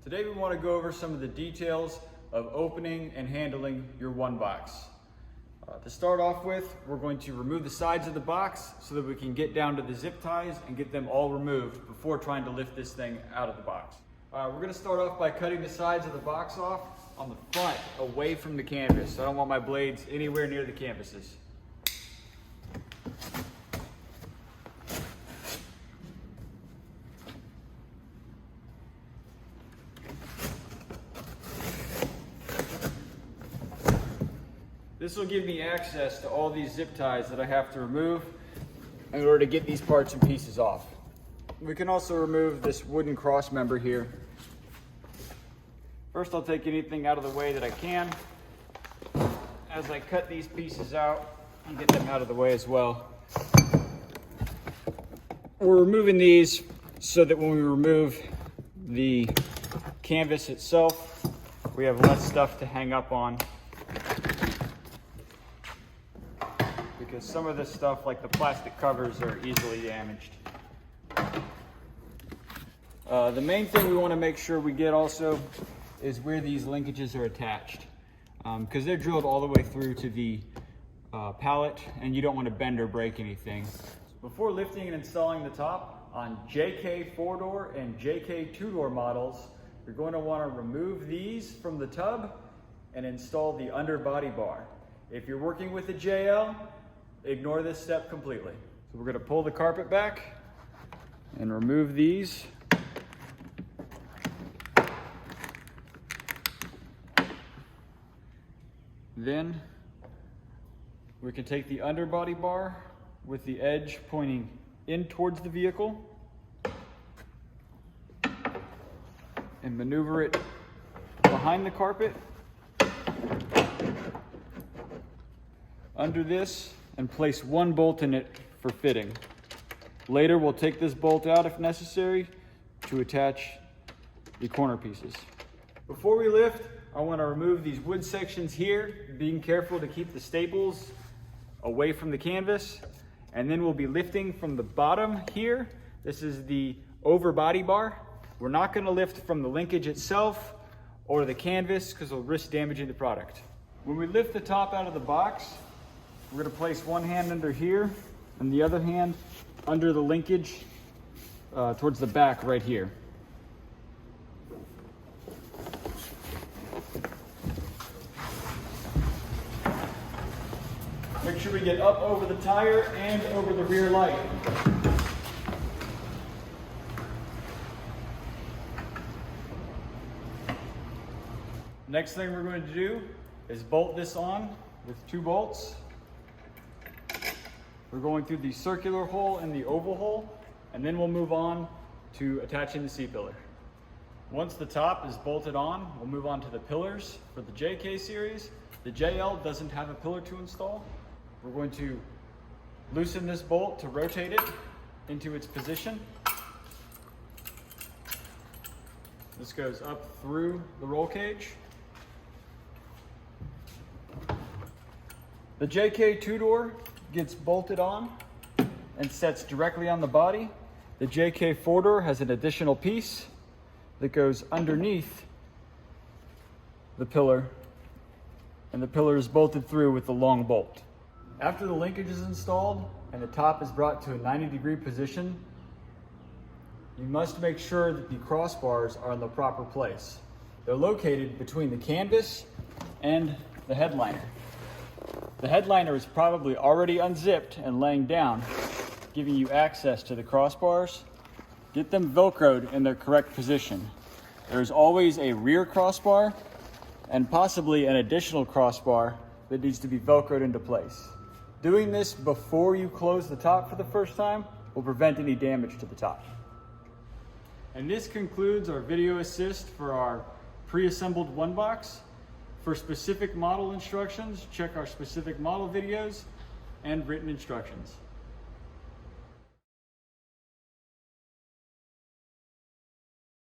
Today we want to go over some of the details of opening and handling your one box. To start off with, we're going to remove the sides of the box so that we can get down to the zip ties and get them all removed before trying to lift this thing out of the box. We're going to start off by cutting the sides of the box off on the front, away from the canvas. I don't want my blades anywhere near the canvases. This will give me access to all these zip ties that I have to remove in order to get these parts and pieces off. We can also remove this wooden cross member here. First, I'll take anything out of the way that I can as I cut these pieces out and get them out of the way as well. We're removing these so that when we remove the canvas itself, we have less stuff to hang up on. Because some of this stuff, like the plastic covers, are easily damaged. The main thing we want to make sure we get also is where these linkages are attached, because they're drilled all the way through to the pallet, and you don't want to bend or break anything. Before lifting and installing the top on JK 4-door and JK 2-door models, you're going to want to remove these from the tub and install the underbody bar. If you're working with a JL, ignore this step completely. So we're going to pull the carpet back and remove these. Then we can take the underbody bar with the edge pointing in towards the vehicle and maneuver it behind the carpet under this and place one bolt in it for fitting. Later we'll take this bolt out if necessary to attach the corner pieces. Before we lift, I want to remove these wood sections here, being careful to keep the staples away from the canvas. And then we'll be lifting from the bottom here. This is the over body bar. We're not going to lift from the linkage itself or the canvas because we'll risk damaging the product. When we lift the top out of the box, we're going to place one hand under here and the other hand under the linkage towards the back right here. Make sure we get up over the tire and over the rear light. Next thing we're going to do is bolt this on with 2 bolts. We're going through the circular hole and the oval hole, and then we'll move on to attaching the C-pillar. Once the top is bolted on, we'll move on to the pillars for the JK series. The JL doesn't have a pillar to install. We're going to loosen this bolt to rotate it into its position. This goes up through the roll cage. The JK 2-door gets bolted on and sets directly on the body. The JK 4-door has an additional piece that goes underneath the pillar, and the pillar is bolted through with the long bolt. After the linkage is installed and the top is brought to a 90-degree position, you must make sure that the crossbars are in the proper place. They're located between the canvas and the headliner. The headliner is probably already unzipped and laying down, giving you access to the crossbars. Get them Velcroed in their correct position. There's always a rear crossbar and possibly an additional crossbar that needs to be Velcroed into place. Doing this before you close the top for the first time will prevent any damage to the top. And this concludes our video assist for our pre-assembled one box. For specific model instructions, check our specific model videos and written instructions.